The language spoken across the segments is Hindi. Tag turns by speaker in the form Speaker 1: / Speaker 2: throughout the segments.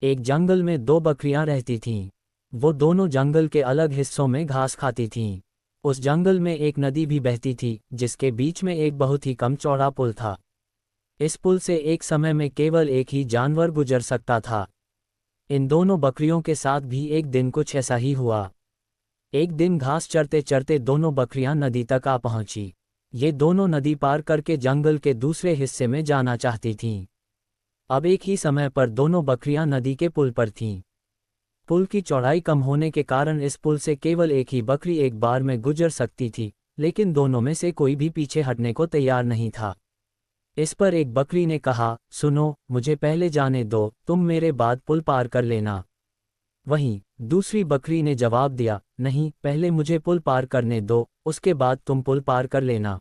Speaker 1: एक जंगल में दो बकरियां रहती थीं। वो दोनों जंगल के अलग हिस्सों में घास खाती थीं। उस जंगल में एक नदी भी बहती थी, जिसके बीच में एक बहुत ही कम चौड़ा पुल था। इस पुल से एक समय में केवल एक ही जानवर गुजर सकता था। इन दोनों बकरियों के साथ भी एक दिन कुछ ऐसा ही हुआ। एक दिन घास चरते चरते दोनों बकरियां नदी तक आ पहुंची। ये दोनों नदी पार करके जंगल के दूसरे हिस्से में जाना चाहती थीं। अब एक ही समय पर दोनों बकरियां नदी के पुल पर थीं। पुल की चौड़ाई कम होने के कारण इस पुल से केवल एक ही बकरी एक बार में गुजर सकती थी, लेकिन दोनों में से कोई भी पीछे हटने को तैयार नहीं था। इस पर एक बकरी ने कहा, सुनो, मुझे पहले जाने दो, तुम मेरे बाद पुल पार कर लेना। वहीं दूसरी बकरी ने जवाब दिया, नहीं, पहले मुझे पुल पार करने दो, उसके बाद तुम पुल पार कर लेना।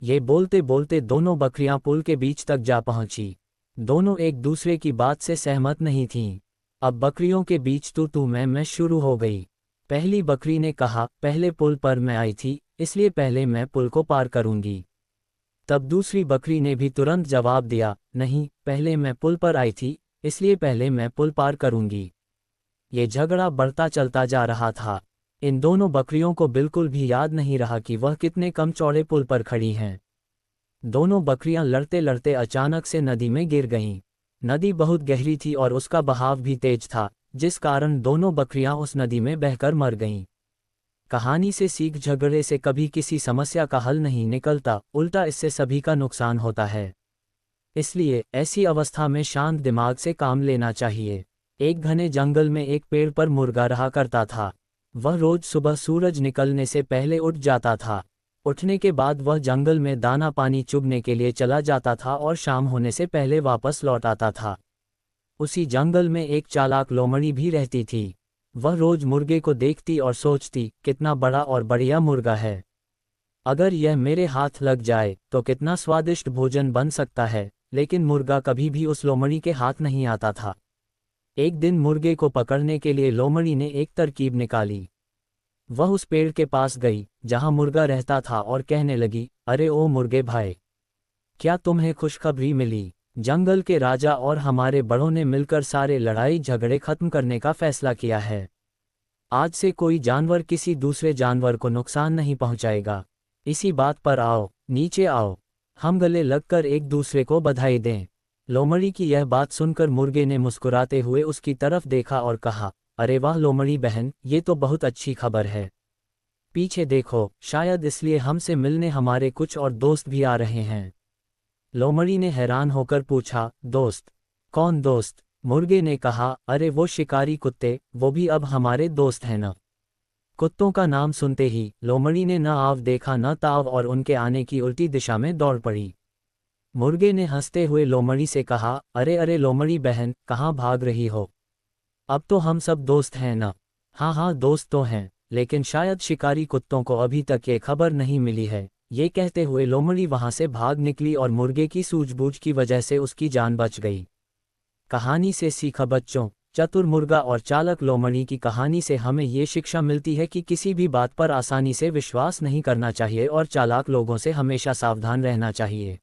Speaker 1: ये बोलते बोलते दोनों बकरियां पुल के बीच तक जा पहुंची। दोनों एक दूसरे की बात से सहमत नहीं थीं। अब बकरियों के बीच तू मैं शुरू हो गई। पहली बकरी ने कहा, पहले पुल पर मैं आई थी, इसलिए पहले मैं पुल को पार करूंगी। तब दूसरी बकरी ने भी तुरंत जवाब दिया, नहीं, पहले मैं पुल पर आई थी, इसलिए पहले मैं पुल पार करूंगी। ये झगड़ा बढ़ता चलता जा रहा था। इन दोनों बकरियों को बिल्कुल भी याद नहीं रहा कि वह कितने कम चौड़े पुल पर खड़ी हैं। दोनों बकरियां लड़ते लड़ते अचानक से नदी में गिर गईं। नदी बहुत गहरी थी और उसका बहाव भी तेज था, जिस कारण दोनों बकरियां उस नदी में बहकर मर गईं। कहानी से सीख, झगड़े से कभी किसी समस्या का हल नहीं निकलता, उल्टा इससे सभी का नुकसान होता है। इसलिए ऐसी अवस्था में शांत दिमाग से काम लेना चाहिए। एक घने जंगल में एक पेड़ पर मुर्गा रहा करता था। वह रोज सुबह सूरज निकलने से पहले उठ जाता था। उठने के बाद वह जंगल में दाना पानी चुगने के लिए चला जाता था और शाम होने से पहले वापस लौट आता था। उसी जंगल में एक चालाक लोमड़ी भी रहती थी। वह रोज मुर्गे को देखती और सोचती, कितना बड़ा और बढ़िया मुर्गा है। अगर यह मेरे हाथ लग जाए तो कितना स्वादिष्ट भोजन बन सकता है। लेकिन मुर्गा कभी भी उस लोमड़ी के हाथ नहीं आता था। एक दिन मुर्गे को पकड़ने के लिए लोमड़ी ने एक तरकीब निकाली। वह उस पेड़ के पास गई जहां मुर्गा रहता था और कहने लगी, अरे ओ मुर्गे भाई, क्या तुम्हें खुशखबरी मिली? जंगल के राजा और हमारे बड़ों ने मिलकर सारे लड़ाई झगड़े खत्म करने का फैसला किया है। आज से कोई जानवर किसी दूसरे जानवर को नुकसान नहीं पहुंचाएगा। इसी बात पर आओ, नीचे आओ, हम गले लगकर एक दूसरे को बधाई दें। लोमड़ी की यह बात सुनकर मुर्गे ने मुस्कुराते हुए उसकी तरफ देखा और कहा, अरे वाह लोमड़ी बहन, ये तो बहुत अच्छी खबर है। पीछे देखो, शायद इसलिए हमसे मिलने हमारे कुछ और दोस्त भी आ रहे हैं। लोमड़ी ने हैरान होकर पूछा, दोस्त? कौन दोस्त? मुर्गे ने कहा, अरे वो शिकारी कुत्ते, वो भी अब हमारे दोस्त हैं न। कुत्तों का नाम सुनते ही लोमड़ी ने न आव देखा न ताव और उनके आने की उल्टी दिशा में दौड़ पड़ी। मुर्गे ने हंसते हुए लोमड़ी से कहा, अरे अरे लोमड़ी बहन, कहाँ भाग रही हो? अब तो हम सब दोस्त हैं न। हाँ हाँ, दोस्त तो हैं, लेकिन शायद शिकारी कुत्तों को अभी तक ये खबर नहीं मिली है। ये कहते हुए लोमड़ी वहां से भाग निकली और मुर्गे की सूझबूझ की वजह से उसकी जान बच गई। कहानी से सीखा बच्चों, चतुर मुर्गा और चालक लोमड़ी की कहानी से हमें ये शिक्षा मिलती है कि किसी भी बात पर आसानी से विश्वास नहीं करना चाहिए और चालाक लोगों से हमेशा सावधान रहना चाहिए।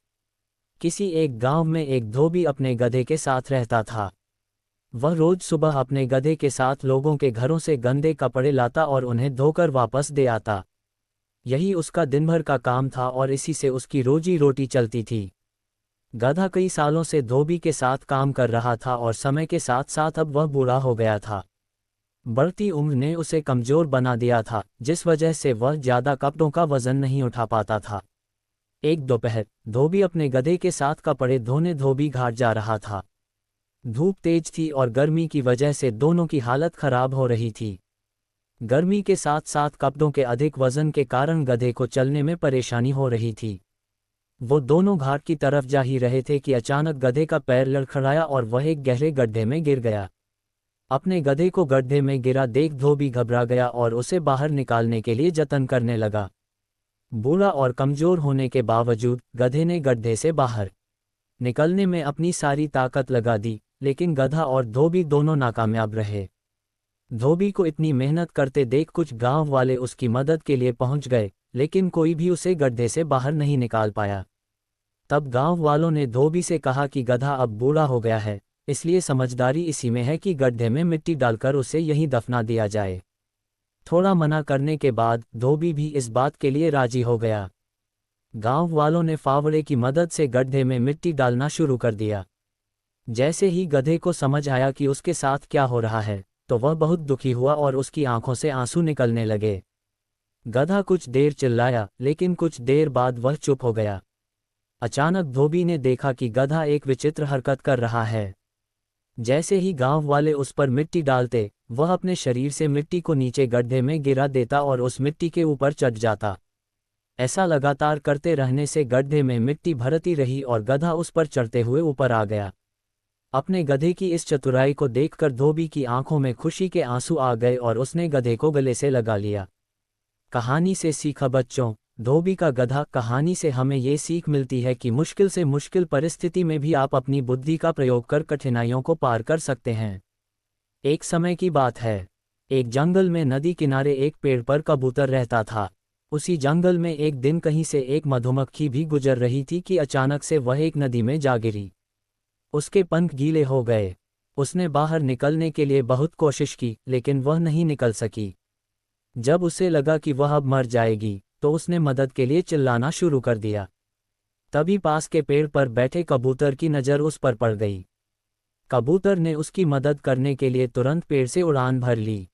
Speaker 1: किसी एक गांव में एक धोबी अपने गधे के साथ रहता था। वह रोज सुबह अपने गधे के साथ लोगों के घरों से गंदे कपड़े लाता और उन्हें धोकर वापस दे आता। यही उसका दिन भर का काम था और इसी से उसकी रोजी रोटी चलती थी। गधा कई सालों से धोबी के साथ काम कर रहा था और समय के साथ साथ अब वह बूढ़ा हो गया था। बढ़ती उम्र ने उसे कमजोर बना दिया था, जिस वजह से वह ज्यादा कपड़ों का वजन नहीं उठा पाता था। एक दोपहर धोबी अपने गधे के साथ कपड़े धोने धोबी घाट जा रहा था। धूप तेज थी और गर्मी की वजह से दोनों की हालत खराब हो रही थी। गर्मी के साथ साथ कपड़ों के अधिक वजन के कारण गधे को चलने में परेशानी हो रही थी। वो दोनों घाट की तरफ जा ही रहे थे कि अचानक गधे का पैर लड़खड़ाया और वह एक गहरे गड्ढे में गिर गया। अपने गधे को गड्ढे में गिरा देख धोबी घबरा गया और उसे बाहर निकालने के लिए जतन करने लगा। बूढ़ा और कमजोर होने के बावजूद गधे ने गड्ढे से बाहर निकलने में अपनी सारी ताकत लगा दी, लेकिन गधा और धोबी दोनों नाकामयाब रहे। धोबी को इतनी मेहनत करते देख कुछ गांव वाले उसकी मदद के लिए पहुंच गए, लेकिन कोई भी उसे गड्ढे से बाहर नहीं निकाल पाया। तब गांव वालों ने धोबी से कहा कि गधा अब बूढ़ा हो गया है, इसलिए समझदारी इसी में है कि गड्ढे में मिट्टी डालकर उसे यहीं दफना दिया जाए। थोड़ा मना करने के बाद धोबी भी इस बात के लिए राजी हो गया। गांव वालों ने फावड़े की मदद से गड्ढे में मिट्टी डालना शुरू कर दिया। जैसे ही गधे को समझ आया कि उसके साथ क्या हो रहा है, तो वह बहुत दुखी हुआ और उसकी आंखों से आंसू निकलने लगे। गधा कुछ देर चिल्लाया, लेकिन कुछ देर बाद वह चुप हो गया। अचानक धोबी ने देखा कि गधा एक विचित्र हरकत कर रहा है। जैसे ही गांव वाले उस पर मिट्टी डालते, वह अपने शरीर से मिट्टी को नीचे गड्ढे में गिरा देता और उस मिट्टी के ऊपर चढ़ जाता। ऐसा लगातार करते रहने से गड्ढे में मिट्टी भरती रही और गधा उस पर चढ़ते हुए ऊपर आ गया। अपने गधे की इस चतुराई को देखकर धोबी की आंखों में खुशी के आंसू आ गए और उसने गधे को गले से लगा लिया। कहानी से सीखा बच्चों, धोबी का गधा कहानी से हमें ये सीख मिलती है कि मुश्किल से मुश्किल परिस्थिति में भी आप अपनी बुद्धि का प्रयोग कर कठिनाइयों को पार कर सकते हैं। एक समय की बात है, एक जंगल में नदी किनारे एक पेड़ पर कबूतर रहता था। उसी जंगल में एक दिन कहीं से एक मधुमक्खी भी गुजर रही थी कि अचानक से वह एक नदी में जा गिरी। उसके पंख गीले हो गए। उसने बाहर निकलने के लिए बहुत कोशिश की, लेकिन वह नहीं निकल सकी। जब उसे लगा कि वह अब मर जाएगी, तो उसने मदद के लिए चिल्लाना शुरू कर दिया। तभी पास के पेड़ पर बैठे कबूतर की नज़र उस पर पड़ गई। कबूतर ने उसकी मदद करने के लिए तुरंत पेड़ से उड़ान भर ली।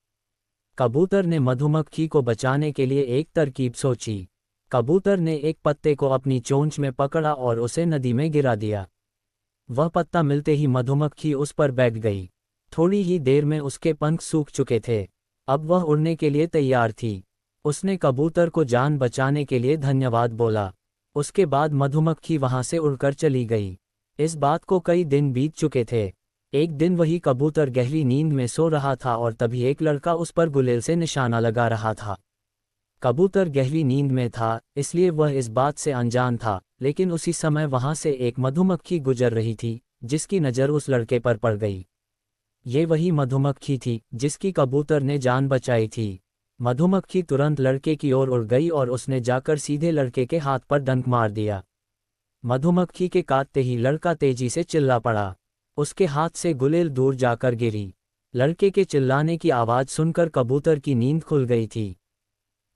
Speaker 1: कबूतर ने मधुमक्खी को बचाने के लिए एक तरकीब सोची। कबूतर ने एक पत्ते को अपनी चोंच में पकड़ा और उसे नदी में गिरा दिया। वह पत्ता मिलते ही मधुमक्खी उस पर बैठ गई। थोड़ी ही देर में उसके पंख सूख चुके थे। अब वह उड़ने के लिए तैयार थी। उसने कबूतर को जान बचाने के लिए धन्यवाद बोला। उसके बाद मधुमक्खी वहां से उड़कर चली गई। इस बात को कई दिन बीत चुके थे। एक दिन वही कबूतर गहरी नींद में सो रहा था और तभी एक लड़का उस पर गुलेल से निशाना लगा रहा था। कबूतर गहरी नींद में था, इसलिए वह इस बात से अनजान था, लेकिन उसी समय वहां से एक मधुमक्खी गुजर रही थी, जिसकी नज़र उस लड़के पर पड़ गई। ये वही मधुमक्खी थी जिसकी कबूतर ने जान बचाई थी। मधुमक्खी तुरंत लड़के की ओर उड़ गई और उसने जाकर सीधे लड़के के हाथ पर डंक मार दिया। मधुमक्खी के काटते ही लड़का तेजी से चिल्ला पड़ा। उसके हाथ से गुलेल दूर जाकर गिरी। लड़के के चिल्लाने की आवाज़ सुनकर कबूतर की नींद खुल गई थी।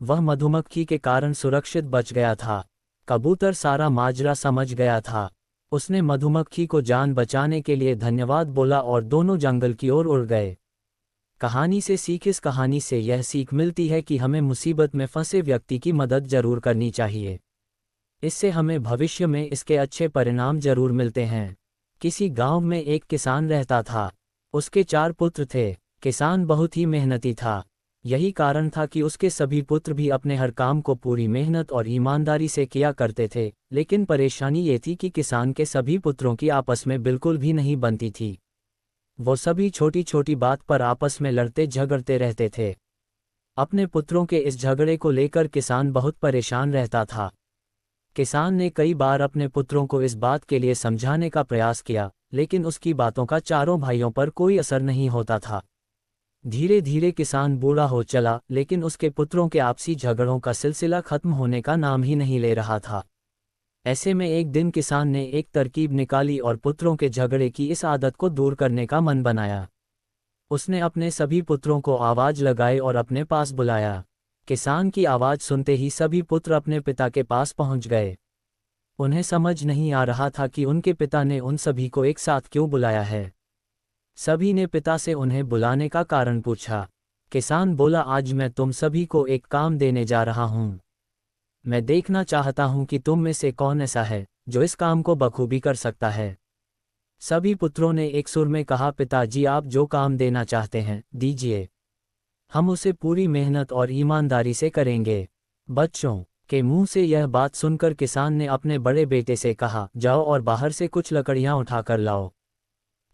Speaker 1: वह मधुमक्खी के कारण सुरक्षित बच गया था। कबूतर सारा माजरा समझ गया था। उसने मधुमक्खी को जान बचाने के लिए धन्यवाद बोला और दोनों जंगल की ओर उड़ गए। कहानी से सीख, इस कहानी से यह सीख मिलती है कि हमें मुसीबत में फंसे व्यक्ति की मदद जरूर करनी चाहिए। इससे हमें भविष्य में इसके अच्छे परिणाम जरूर मिलते हैं। किसी गांव में एक किसान रहता था। उसके 4 पुत्र थे। किसान बहुत ही मेहनती था। यही कारण था कि उसके सभी पुत्र भी अपने हर काम को पूरी मेहनत और ईमानदारी से किया करते थे। लेकिन परेशानी ये थी कि किसान के सभी पुत्रों की आपस में बिल्कुल भी नहीं बनती थी। वो सभी छोटी छोटी बात पर आपस में लड़ते झगड़ते रहते थे। अपने पुत्रों के इस झगड़े को लेकर किसान बहुत परेशान रहता था। किसान ने कई बार अपने पुत्रों को इस बात के लिए समझाने का प्रयास किया, लेकिन उसकी बातों का चारों भाइयों पर कोई असर नहीं होता था। धीरे धीरे किसान बूढ़ा हो चला, लेकिन उसके पुत्रों के आपसी झगड़ों का सिलसिला खत्म होने का नाम ही नहीं ले रहा था। ऐसे में एक दिन किसान ने एक तरकीब निकाली और पुत्रों के झगड़े की इस आदत को दूर करने का मन बनाया। उसने अपने सभी पुत्रों को आवाज़ लगाई और अपने पास बुलाया। किसान की आवाज़ सुनते ही सभी पुत्र अपने पिता के पास पहुंच गए। उन्हें समझ नहीं आ रहा था कि उनके पिता ने उन सभी को एक साथ क्यों बुलाया है। सभी ने पिता से उन्हें बुलाने का कारण पूछा। किसान बोला, आज मैं तुम सभी को एक काम देने जा रहा हूँ। मैं देखना चाहता हूँ कि तुम में से कौन ऐसा है जो इस काम को बखूबी कर सकता है। सभी पुत्रों ने एक सुर में कहा, पिताजी आप जो काम देना चाहते हैं दीजिए, हम उसे पूरी मेहनत और ईमानदारी से करेंगे। बच्चों के मुंह से यह बात सुनकर किसान ने अपने बड़े बेटे से कहा, जाओ और बाहर से कुछ लकड़ियां उठाकर लाओ।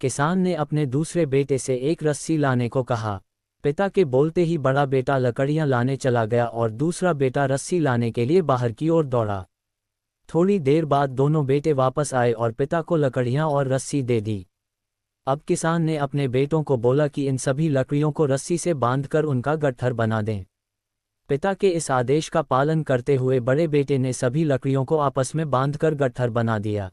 Speaker 1: किसान ने अपने दूसरे बेटे से एक रस्सी लाने को कहा। पिता के बोलते ही बड़ा बेटा लकड़ियां लाने चला गया और दूसरा बेटा रस्सी लाने के लिए बाहर की ओर दौड़ा। थोड़ी देर बाद दोनों बेटे वापस आए और पिता को लकड़ियां और रस्सी दे दी। अब किसान ने अपने बेटों को बोला कि इन सभी लकड़ियों को रस्सी से बांधकर उनका गट्ठर बना दें। पिता के इस आदेश का पालन करते हुए बड़े बेटे ने सभी लकड़ियों को आपस में बांधकर गट्ठर बना दिया।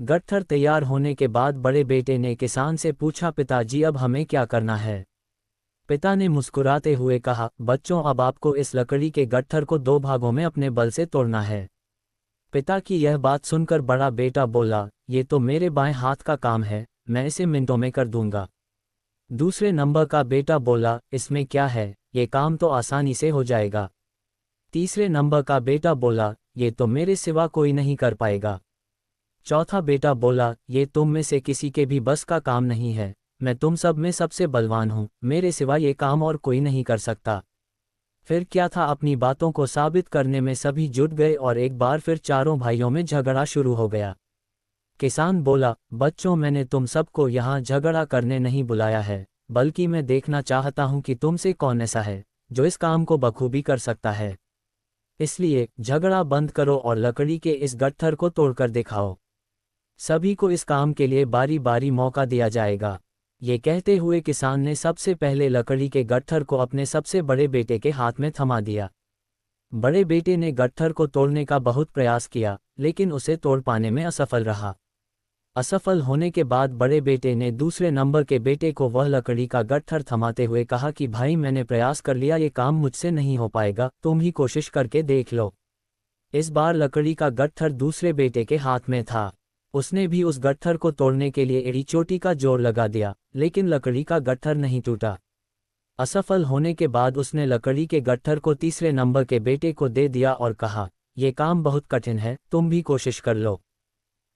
Speaker 1: गट्ठर तैयार होने के बाद बड़े बेटे ने किसान से पूछा, पिताजी अब हमें क्या करना है? पिता ने मुस्कुराते हुए कहा, बच्चों अब आपको इस लकड़ी के गट्ठर को 2 भागों में अपने बल से तोड़ना है। पिता की यह बात सुनकर बड़ा बेटा बोला, ये तो मेरे बाएं हाथ का काम है, मैं इसे मिनटों में कर दूंगा। दूसरे नंबर का बेटा बोला, इसमें क्या है, ये काम तो आसानी से हो जाएगा। तीसरे नंबर का बेटा बोला, ये तो मेरे सिवा कोई नहीं कर पाएगा। चौथा बेटा बोला, ये तुम में से किसी के भी बस का काम नहीं है, मैं तुम सब में सबसे बलवान हूँ, मेरे सिवा ये काम और कोई नहीं कर सकता। फिर क्या था, अपनी बातों को साबित करने में सभी जुट गए और एक बार फिर चारों भाइयों में झगड़ा शुरू हो गया। किसान बोला, बच्चों मैंने तुम सबको यहाँ झगड़ा करने नहीं बुलाया है, बल्कि मैं देखना चाहता हूँ कि तुमसे कौन ऐसा है जो इस काम को बखूबी कर सकता है। इसलिए झगड़ा बंद करो और लकड़ी के इस गट्ठर को तोड़कर दिखाओ। सभी को इस काम के लिए बारी बारी मौका दिया जाएगा। ये कहते हुए किसान ने सबसे पहले लकड़ी के गट्ठर को अपने सबसे बड़े बेटे के हाथ में थमा दिया। बड़े बेटे ने गट्ठर को तोड़ने का बहुत प्रयास किया, लेकिन उसे तोड़ पाने में असफल रहा। असफल होने के बाद बड़े बेटे ने दूसरे नंबर के बेटे को वह लकड़ी का गट्ठर थमाते हुए कहा कि भाई मैंने प्रयास कर लिया, ये काम मुझसे नहीं हो पाएगा, तुम ही कोशिश करके देख लो। इस बार लकड़ी का गट्ठर दूसरे बेटे के हाथ में था। उसने भी उस गट्ठर को तोड़ने के लिए एड़ी चोटी का जोर लगा दिया, लेकिन लकड़ी का गट्ठर नहीं टूटा। असफल होने के बाद उसने लकड़ी के गट्ठर को तीसरे नंबर के बेटे को दे दिया और कहा, यह काम बहुत कठिन है, तुम भी कोशिश कर लो।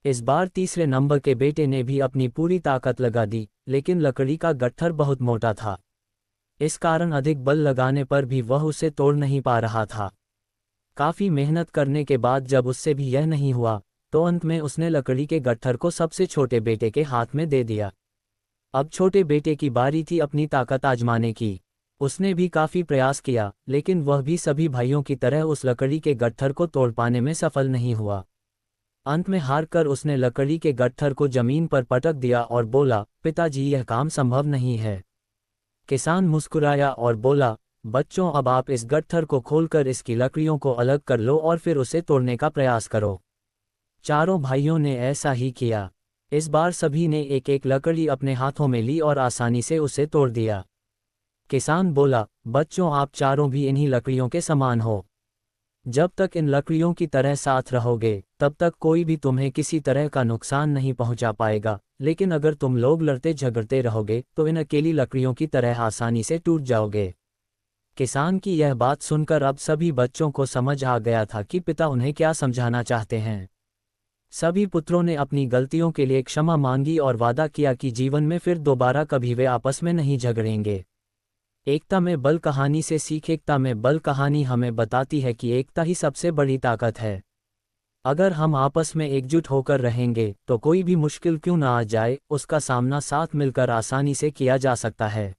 Speaker 1: इस बार तीसरे नंबर के बेटे ने भी अपनी पूरी ताकत लगा दी, लेकिन लकड़ी का गट्ठर बहुत मोटा था। इस कारण अधिक बल लगाने पर भी वह उसे तोड़ नहीं पा रहा था। काफी मेहनत करने के बाद जब उससे भी यह नहीं हुआ, तो अंत में उसने लकड़ी के गट्ठर को सबसे छोटे बेटे के हाथ में दे दिया। अब छोटे बेटे की बारी थी अपनी ताकत आजमाने की। उसने भी काफी प्रयास किया, लेकिन वह भी सभी भाइयों की तरह उस लकड़ी के गट्ठर को तोड़ पाने में सफल नहीं हुआ। अंत में हार कर उसने लकड़ी के गट्ठर को जमीन पर पटक दिया और बोला, पिताजी यह काम संभव नहीं है। किसान मुस्कुराया और बोला, बच्चों अब आप इस गट्ठर को खोलकर इसकी लकड़ियों को अलग कर लो और फिर उसे तोड़ने का प्रयास करो। चारों भाइयों ने ऐसा ही किया। इस बार सभी ने एक एक लकड़ी अपने हाथों में ली और आसानी से उसे तोड़ दिया। किसान बोला, बच्चों आप चारों भी इन्हीं लकड़ियों के समान हो। जब तक इन लकड़ियों की तरह साथ रहोगे, तब तक कोई भी तुम्हें किसी तरह का नुकसान नहीं पहुंचा पाएगा, लेकिन अगर तुम लोग लड़ते झगड़ते रहोगे तो इन अकेली लकड़ियों की तरह आसानी से टूट जाओगे। किसान की यह बात सुनकर अब सभी बच्चों को समझ आ गया था कि पिता उन्हें क्या समझाना चाहते हैं। सभी पुत्रों ने अपनी गलतियों के लिए क्षमा मांगी और वादा किया कि जीवन में फिर दोबारा कभी वे आपस में नहीं झगड़ेंगे। एकता में बल कहानी से सीख। एकता में बल कहानी हमें बताती है कि एकता ही सबसे बड़ी ताकत है। अगर हम आपस में एकजुट होकर रहेंगे तो कोई भी मुश्किल क्यों ना आ जाए, उसका सामना साथ मिलकर आसानी से किया जा सकता है।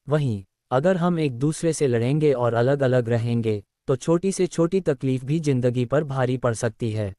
Speaker 1: वहीं अगर हम एक दूसरे से लड़ेंगे और अलग अलग रहेंगे तो छोटी से छोटी तकलीफ भी जिंदगी पर भारी पड़ सकती है।